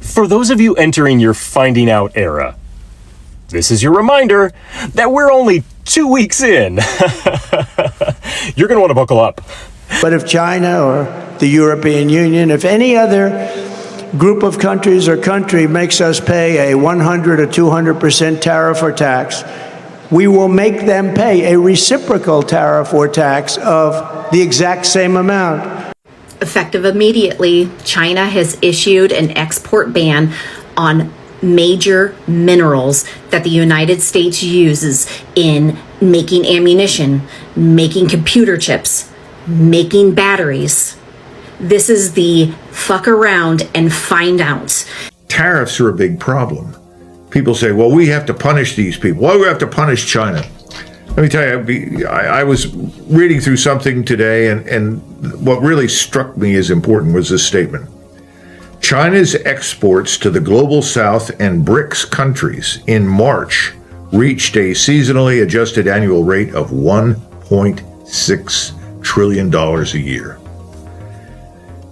For those of you entering your finding out era, this is your reminder that we're only 2 weeks in. You're going to want to buckle up. But if China or the European Union, if any other group of countries or country makes us pay a 100 or 200% tariff or tax, we will make them pay a reciprocal tariff or tax of the exact same amount. Effective immediately, China has issued an export ban on major minerals that the United States uses in making ammunition, making computer chips, making batteries. This is the fuck around and find out. Tariffs are a big problem. People say, well, we have to punish these people. Why do we have to punish China? Let me tell you, I was reading through something today, and what really struck me as important was this statement. China's exports to the Global South and BRICS countries in March reached a seasonally adjusted annual rate of $1.6 trillion a year.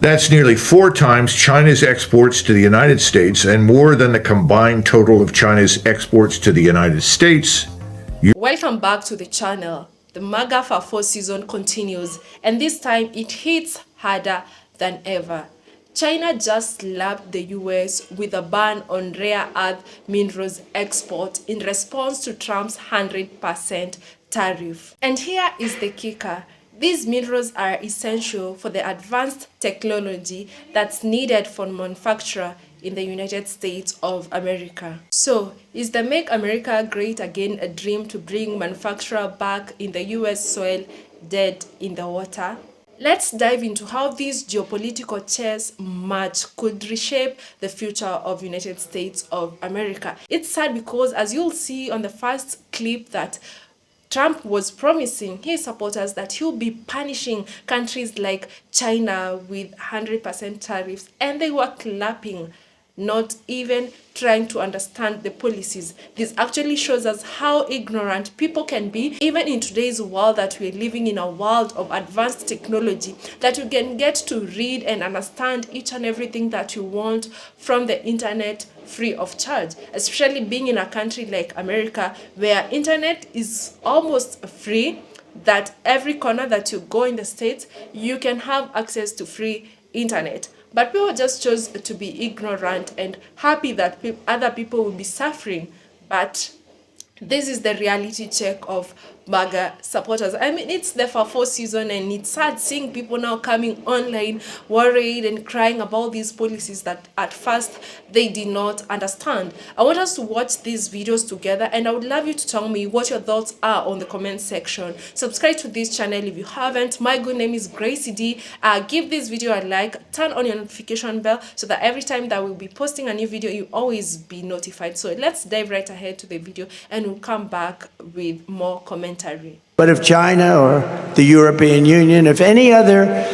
That's nearly 4 times China's exports to the United States and more than the combined total of China's exports to the United States. Welcome back to the channel. The MAGA FAFO season continues, and this time it hits harder than ever. China just slapped the US with a ban on rare earth minerals export in response to Trump's 100% tariff. And here is the kicker. These minerals are essential for the advanced technology that's needed for manufacture in the United States of America. So, is the Make America Great Again a dream to bring manufacturer back in the US soil dead in the water? Let's dive into how this geopolitical chess match could reshape the future of United States of America. It's sad because, as you'll see on the first clip, that Trump was promising his supporters that he'll be punishing countries like China with 100% tariffs, and they were clapping, not even trying to understand the policies. This actually shows us how ignorant people can be, even in today's world that we're living in, a world of advanced technology, that you can get to read and understand each and everything that you want from the internet free of charge, especially being in a country like America where internet is almost free, that every corner that you go in the States, you can have access to free internet. But people just chose to be ignorant and happy that other people will be suffering. But this is the reality check of MAGA supporters. I mean, it's the FAFO season, and it's sad seeing people now coming online worried and crying about these policies that at first they did not understand. I want us to watch these videos together, and I would love you to tell me what your thoughts are on the comment section. Subscribe to this channel if you haven't. My good name is Gracey D. Give this video a like, turn on your notification bell so that every time that we'll be posting a new video, you always be notified. So let's dive right ahead to the video, and we'll come back with more comments. But if China or the European Union, if any other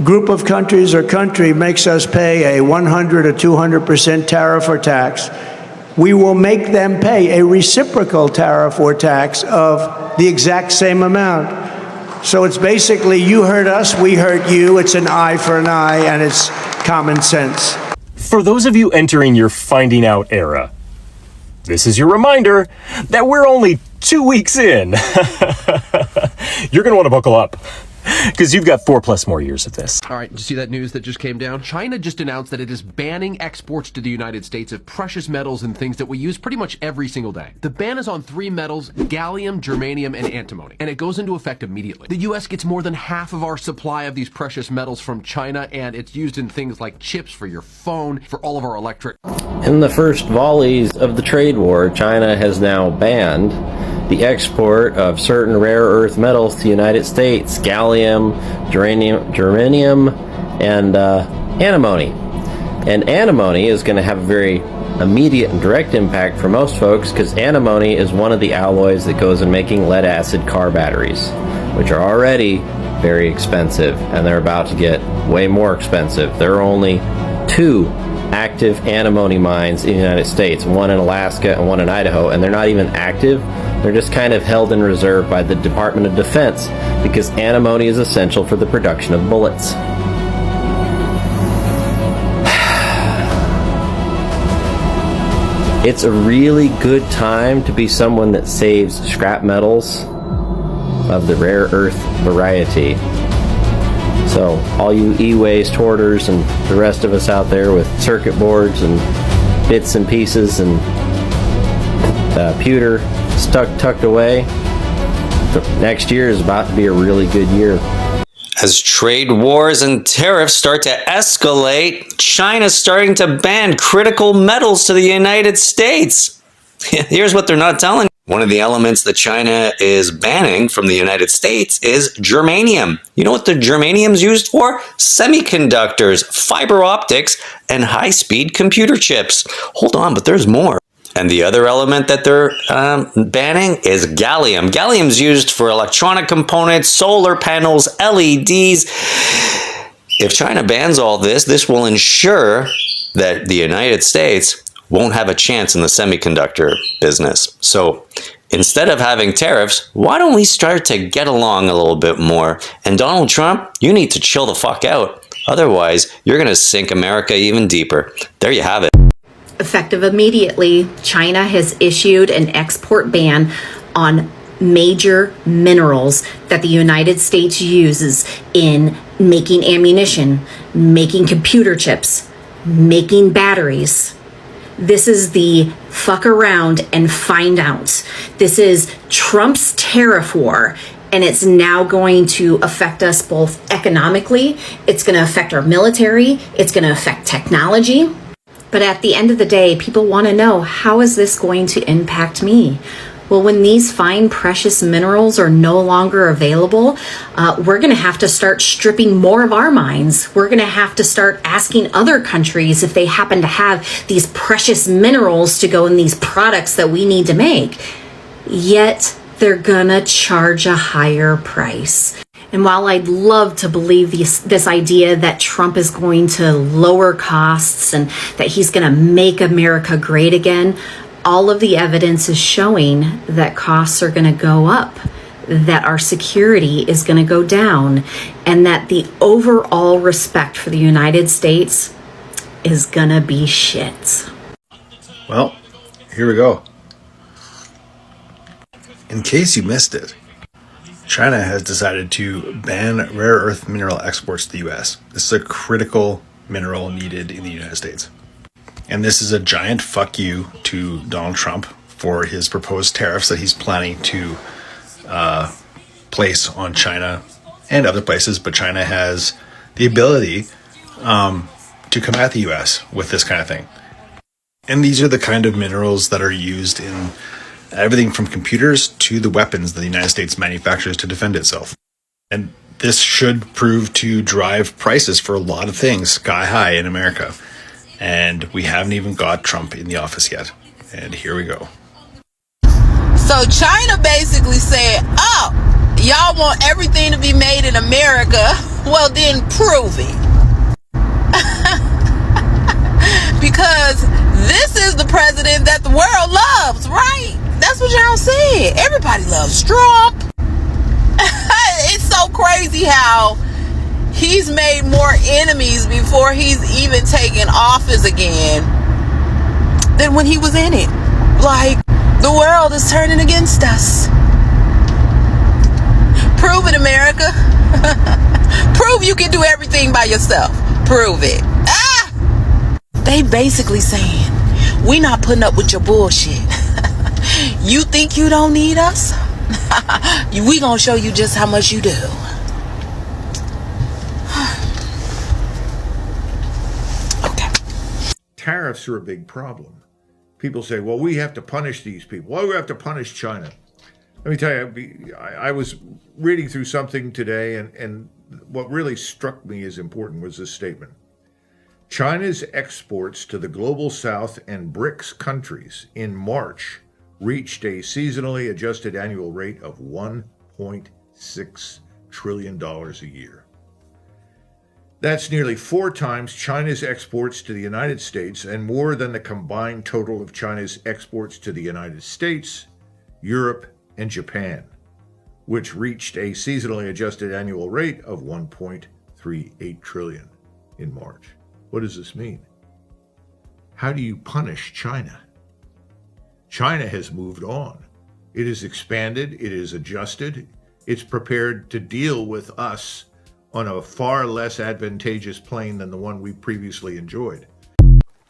group of countries or country makes us pay a 100 or 200% tariff or tax, we will make them pay a reciprocal tariff or tax of the exact same amount. So it's basically, you hurt us, we hurt you. It's an eye for an eye, and it's common sense. For those of you entering your finding out era, this is your reminder that we're only 2 weeks in. You're going to want to buckle up, because you've got 4+ more years of this. All right, did you see that news that just came down? China just announced that it is banning exports to the United States of precious metals and things that we use pretty much every single day. The ban is on 3 metals: gallium, germanium, and antimony, and it goes into effect immediately. The U.S. gets more than half of our supply of these precious metals from China, and it's used in things like chips for your phone, for all of our electric. In the first volleys of the trade war, China has now banned the export of certain rare earth metals to the United States: gallium, germanium, and antimony. And antimony is going to have a very immediate and direct impact for most folks, because antimony is one of the alloys that goes in making lead-acid car batteries, which are already very expensive, and they're about to get way more expensive. There are only 2 active antimony mines in the United States, one in Alaska and one in Idaho, and they're not even active. They're just kind of held in reserve by the Department of Defense, because antimony is essential for the production of bullets. It's a really good time to be someone that saves scrap metals of the rare earth variety. So all you e-waste hoarders and the rest of us out there with circuit boards and bits and pieces and pewter tucked away, the next year is about to be a really good year. As trade wars and tariffs start to escalate, China's starting to ban critical metals to the United States. Here's what they're not telling you. One of the elements that China is banning from the United States is germanium. You know what the germanium's used for? Semiconductors, fiber optics, and high-speed computer chips. Hold on, but there's more. And the other element that they're banning is gallium. Gallium's used for electronic components, solar panels, LEDs. If China bans all this, this will ensure that the United States won't have a chance in the semiconductor business. So instead of having tariffs, why don't we start to get along a little bit more? And Donald Trump, you need to chill the fuck out. Otherwise, you're going to sink America even deeper. There you have it. Effective immediately, China has issued an export ban on major minerals that the United States uses in making ammunition, making computer chips, making batteries. This is the fuck around and find out. This is Trump's tariff war, and it's now going to affect us both economically. It's going to affect our military. It's going to affect technology. But at the end of the day, people want to know, how is this going to impact me? Well, when these fine, precious minerals are no longer available, we're going to have to start stripping more of our mines. We're going to have to start asking other countries if they happen to have these precious minerals to go in these products that we need to make. Yet, they're going to charge a higher price. And while I'd love to believe this idea that Trump is going to lower costs and that he's going to make America great again, all of the evidence is showing that costs are going to go up, that our security is going to go down, and that the overall respect for the United States is going to be shit. Well, here we go. In case you missed it, China has decided to ban rare earth mineral exports to the U.S. This is a critical mineral needed in the United States. And this is a giant fuck you to Donald Trump for his proposed tariffs that he's planning to place on China and other places. But China has the ability to come at the U.S. with this kind of thing. And these are the kind of minerals that are used in everything from computers to the weapons that the United States manufactures to defend itself. And this should prove to drive prices for a lot of things sky high in America. And we haven't even got Trump in the office yet. And here we go. So China basically said, oh, y'all want everything to be made in America? Well, then prove it. Because this is the president that the world loves, right? That's what y'all said. Everybody loves Trump. It's so crazy how he's made more enemies before he's even taken office again than when he was in it. Like, the world is turning against us. Prove it, America. Prove you can do everything by yourself. Prove it. They basically saying, we not putting up with your bullshit. You think you don't need us? We gonna show you just how much you do. Okay. Tariffs are a big problem. People say, well, we have to punish these people. Well, we have to punish China. Let me tell you, I was reading through something today, and what really struck me as important was this statement. China's exports to the Global South and BRICS countries in March reached a seasonally adjusted annual rate of $1.6 trillion a year. That's nearly 4 times China's exports to the United States and more than the combined total of China's exports to the United States, Europe, and Japan, which reached a seasonally adjusted annual rate of $1.38 trillion in March. What does this mean? How do you punish China? China has moved on. It has expanded, it is adjusted, it's prepared to deal with us on a far less advantageous plane than the one we previously enjoyed.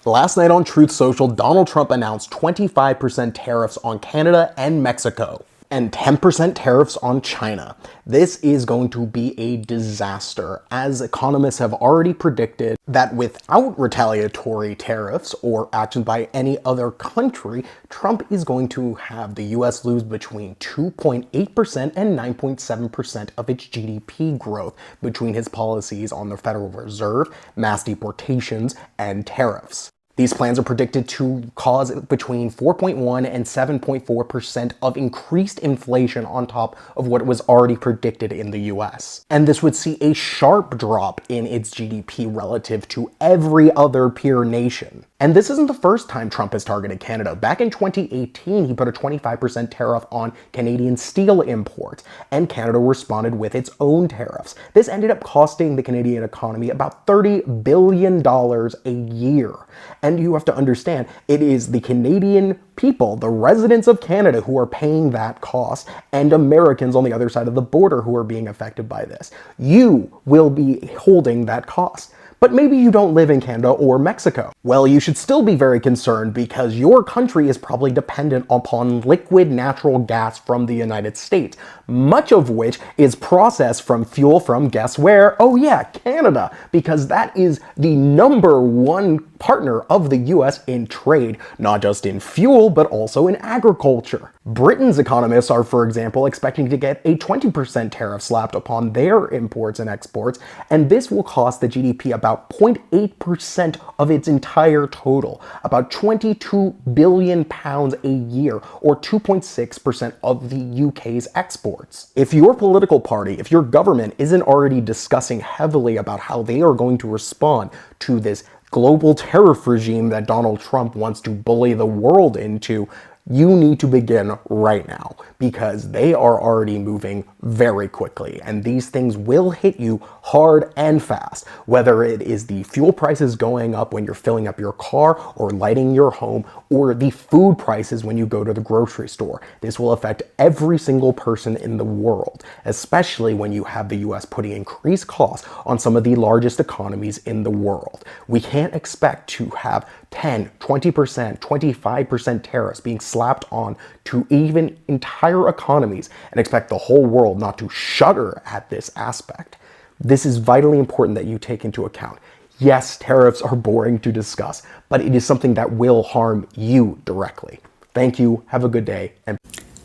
Last night on Truth Social, Donald Trump announced 25% tariffs on Canada and Mexico, and 10% tariffs on China. This is going to be a disaster, as economists have already predicted that without retaliatory tariffs or action by any other country, Trump is going to have the US lose between 2.8% and 9.7% of its GDP growth between his policies on the Federal Reserve, mass deportations, and tariffs. These plans are predicted to cause between 4.1 and 7.4% of increased inflation on top of what was already predicted in the US. And this would see a sharp drop in its GDP relative to every other peer nation. And this isn't the first time Trump has targeted Canada. Back in 2018, he put a 25% tariff on Canadian steel imports, and Canada responded with its own tariffs. This ended up costing the Canadian economy about $30 billion a year. And you have to understand, it is the Canadian people, the residents of Canada, who are paying that cost, and Americans on the other side of the border who are being affected by this. You will be holding that cost. But maybe you don't live in Canada or Mexico. Well, you should still be very concerned because your country is probably dependent upon liquid natural gas from the United States, much of which is processed from fuel from, guess where? Oh yeah, Canada, because that is the #1 partner of the US in trade, not just in fuel, but also in agriculture. Britain's economists are, for example, expecting to get a 20% tariff slapped upon their imports and exports, and this will cost the GDP about 0.8% of its entire total, about £22 billion a year, or 2.6% of the UK's exports. If your political party, if your government isn't already discussing heavily about how they are going to respond to this global tariff regime that Donald Trump wants to bully the world into, you need to begin right now, because they are already moving very quickly, and these things will hit you hard and fast, whether it is the fuel prices going up when you're filling up your car or lighting your home, or the food prices when you go to the grocery store. This will affect every single person in the world, especially when you have the US putting increased costs on some of the largest economies in the world. We can't expect to have 10, 20%, 25% tariffs being slapped on to even entire economies and expect the whole world not to shudder at this aspect. This is vitally important that you take into account. Yes, tariffs are boring to discuss, but it is something that will harm you directly. Thank you, have a good day, and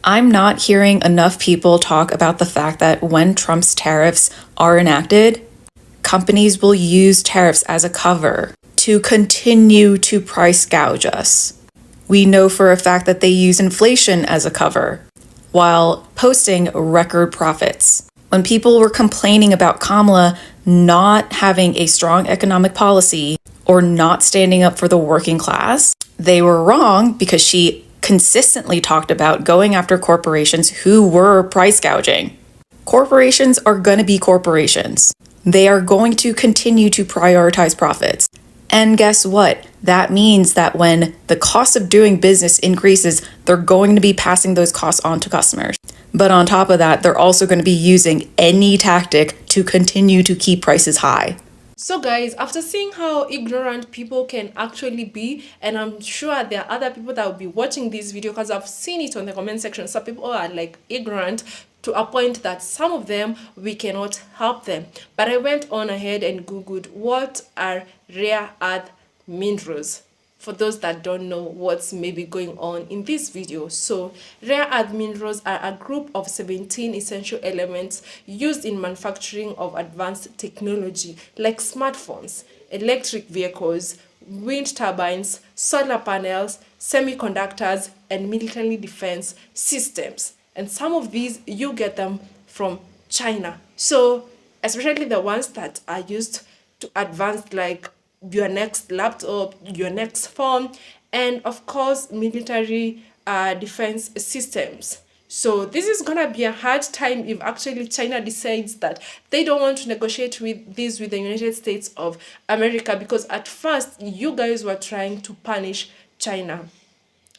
I'm not hearing enough people talk about the fact that when Trump's tariffs are enacted, companies will use tariffs as a cover to continue to price gouge us. We know for a fact that they use inflation as a cover while posting record profits. When people were complaining about Kamala not having a strong economic policy or not standing up for the working class, they were wrong, because she consistently talked about going after corporations who were price gouging. Corporations are going to be corporations. They are going to continue to prioritize profits. And guess what? That means that when the cost of doing business increases, they're going to be passing those costs on to customers. But on top of that, they're also going to be using any tactic to continue to keep prices high. So guys, after seeing how ignorant people can actually be, and I'm sure there are other people that will be watching this video, because I've seen it on the comment section, some people are like ignorant to a point that some of them, we cannot help them. But I went on ahead and Googled what are rare earth minerals, for those that don't know what's maybe going on in this video. So rare earth minerals are a group of 17 essential elements used in manufacturing of advanced technology like smartphones, electric vehicles, wind turbines, solar panels, semiconductors, and military defense systems. And some of these, you get them from China. So especially the ones that are used to advance, like your next laptop, your next phone, and of course military defense systems. So this is gonna be a hard time if actually China decides that they don't want to negotiate with this with the United States of America, because at first you guys were trying to punish China.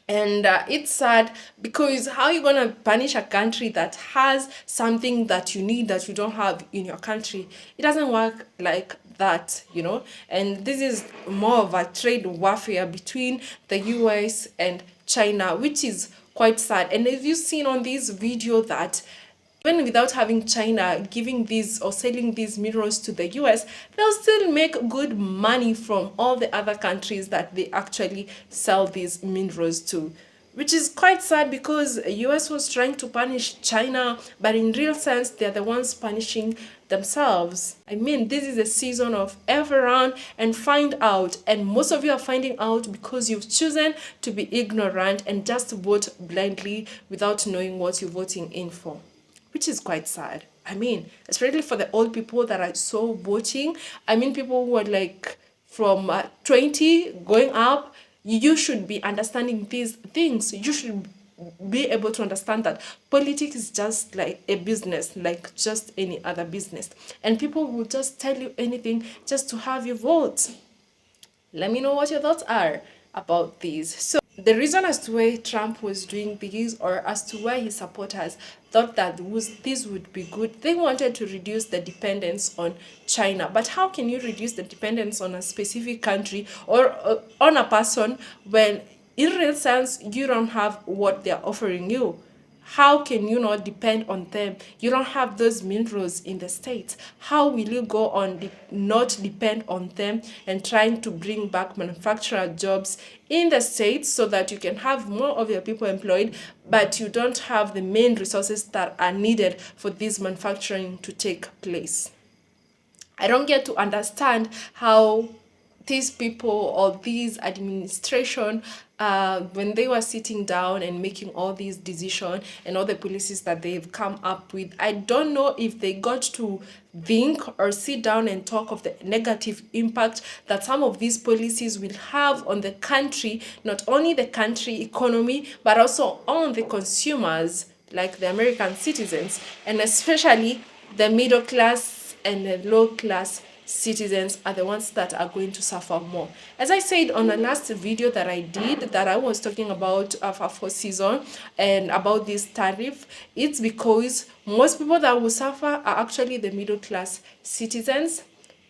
And it's sad because how you gonna punish a country that has something that you need that you don't have in your country? It doesn't work like that, you know. And this is more of a trade warfare between the US and China, which is quite sad. And have you seen on this video that even without having China giving these or selling these minerals to the US, they'll still make good money from all the other countries that they actually sell these minerals to. Which is quite sad because the US was trying to punish China, but in real sense, they're the ones punishing themselves. I mean, this is a season of F around and find out, and most of you are finding out because you've chosen to be ignorant and just vote blindly without knowing what you're voting in for, which is quite sad. I mean, especially for the old people that are so voting. I mean, people who are like from 20 going up, you should be understanding these things. You should be able to understand that politics is just like a business, like just any other business. And people will just tell you anything just to have your vote. Let me know what your thoughts are about these. So the reason as to why Trump was doing this, or as to why his supporters thought that this would be good, they wanted to reduce the dependence on China. But how can you reduce the dependence on a specific country or on a person when in real sense you don't have what they're offering you? How can you not depend on them? You don't have those minerals in the States. How will you go on not depend on them and trying to bring back manufacturer jobs in the States so that you can have more of your people employed, but you don't have the main resources that are needed for this manufacturing to take place? I don't get to understand how these people or these administration, when they were sitting down and making all these decisions and all the policies that they've come up with, I don't know if they got to think or sit down and talk of the negative impact that some of these policies will have on the country, not only the country economy, but also on the consumers, like the American citizens, and especially the middle class and the low class citizens are the ones that are going to suffer more. As I said on the last video that I did, that I was talking about FAFO season and about this tariff, it's because most people that will suffer are actually the middle class citizens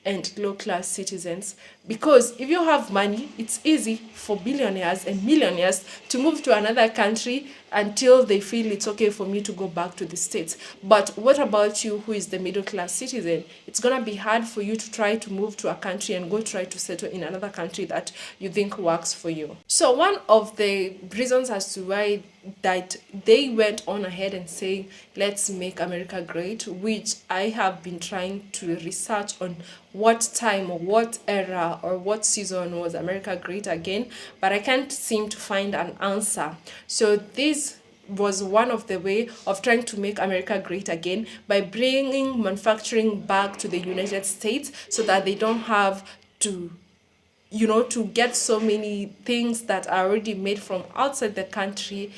and low class citizens. Because if you have money, it's easy for billionaires and millionaires to move to another country until they feel it's okay for me to go back to the States. But what about you, who is the middle class citizen? It's gonna be hard for you to try to move to a country and go try to settle in another country that you think works for you. So one of the reasons as to why that they went on ahead and saying, let's make America great, which I have been trying to research on what time or what era or what season was America great again, but I can't seem to find an answer. So this was one of the way of trying to make America great again by bringing manufacturing back to the United States so that they don't have to, you know, to get so many things that are already made from outside the country.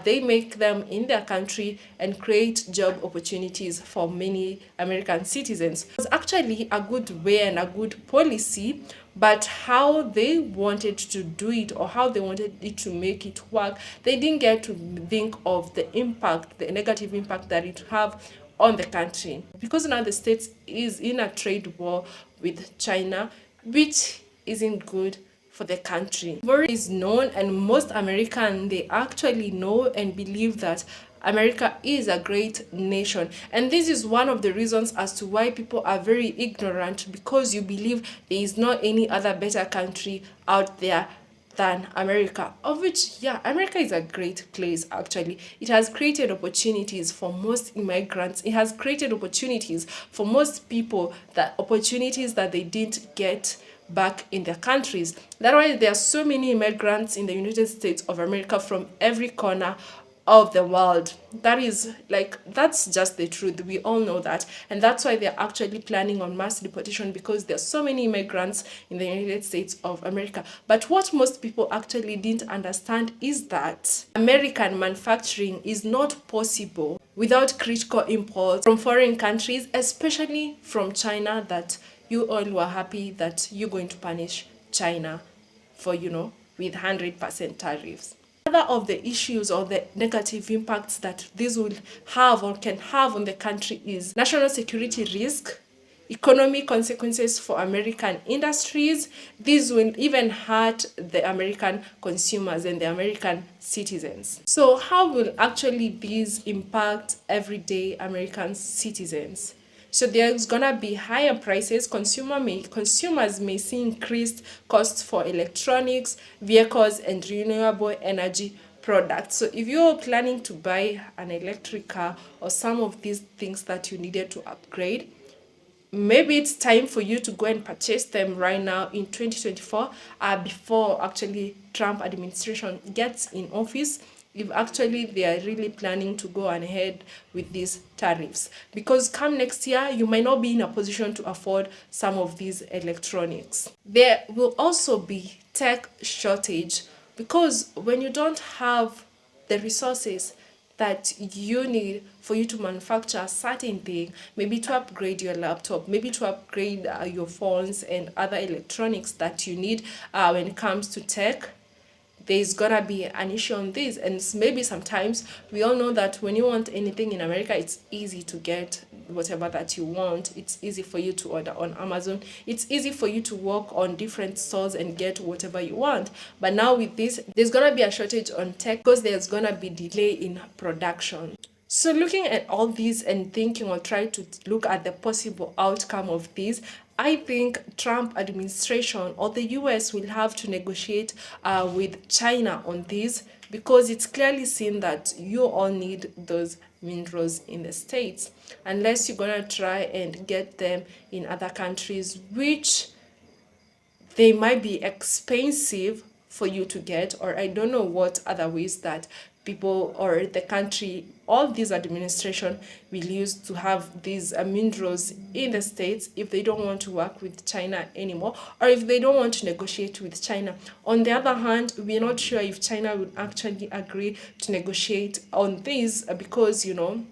They make them in their country and create job opportunities for many American citizens. It was actually a good way and a good policy, but how they wanted to do it or how they wanted it to make it work, they didn't get to think of the impact, the negative impact that it have on the country. Because now the States is in a trade war with China, which isn't good for the country. War is known, and most Americans, they actually know and believe that America is a great nation. And this is one of the reasons as to why people are very ignorant, because you believe there is not any other better country out there than America, of which, yeah, America is a great place actually. It has created opportunities for most immigrants. It has created opportunities for most people, that opportunities that they didn't get back in their countries. That's why there are so many immigrants in the United States of America from every corner of the world. That is like, that's just the truth. We all know that. And that's why they're actually planning on mass deportation, because there's so many immigrants in the United States of America. But what most people actually didn't understand is that American manufacturing is not possible without critical imports from foreign countries, especially from China, that you all were happy that you're going to punish China for, you know, with 100% tariffs. another of the issues or the negative impacts that this will have or can have on the country is national security risk, economic consequences for American industries. This will even hurt the American consumers and the American citizens. So how will actually these impact everyday American citizens? So there's gonna be higher prices. Consumers may see increased costs for electronics, vehicles, and renewable energy products. So if you're planning to buy an electric car or some of these things that you needed to upgrade, maybe it's time for you to go and purchase them right now in 2024, before actually Trump administration gets in office, if actually they are really planning to go ahead with these tariffs. Because come next year, you might not be in a position to afford some of these electronics. There will also be tech shortage, because when you don't have the resources that you need for you to manufacture a certain thing, maybe to upgrade your laptop, maybe to upgrade your phones and other electronics that you need when it comes to tech, there's gonna be an issue on this. And maybe sometimes we all know that when you want anything in America, it's easy to get whatever that you want. It's easy for you to order on Amazon. It's easy for you to walk on different stores and get whatever you want. But now with this, there's gonna be a shortage on tech because there's gonna be delay in production. So looking at all these and thinking or trying to look at the possible outcome of this, I think Trump administration or the US will have to negotiate with China on this, because it's clearly seen that you all need those minerals in the States, unless you're gonna try and get them in other countries, which they might be expensive for you to get, or I don't know what other ways that people or the country, all this administration will use to have these minerals in the States if they don't want to work with China anymore, or if they don't want to negotiate with China. On the other hand, we're not sure if China would actually agree to negotiate on this, because, you know,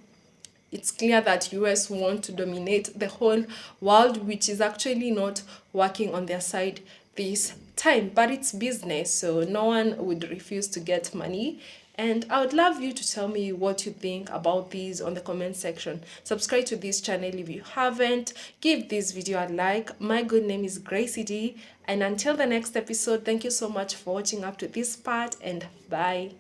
it's clear that US want to dominate the whole world, which is actually not working on their side this time. But it's business, so no one would refuse to get money. And I would love you to tell me what you think about these on the comment section. Subscribe to this channel if you haven't. Give this video a like. My good name is Gracey D. And until the next episode, thank you so much for watching up to this part, and bye.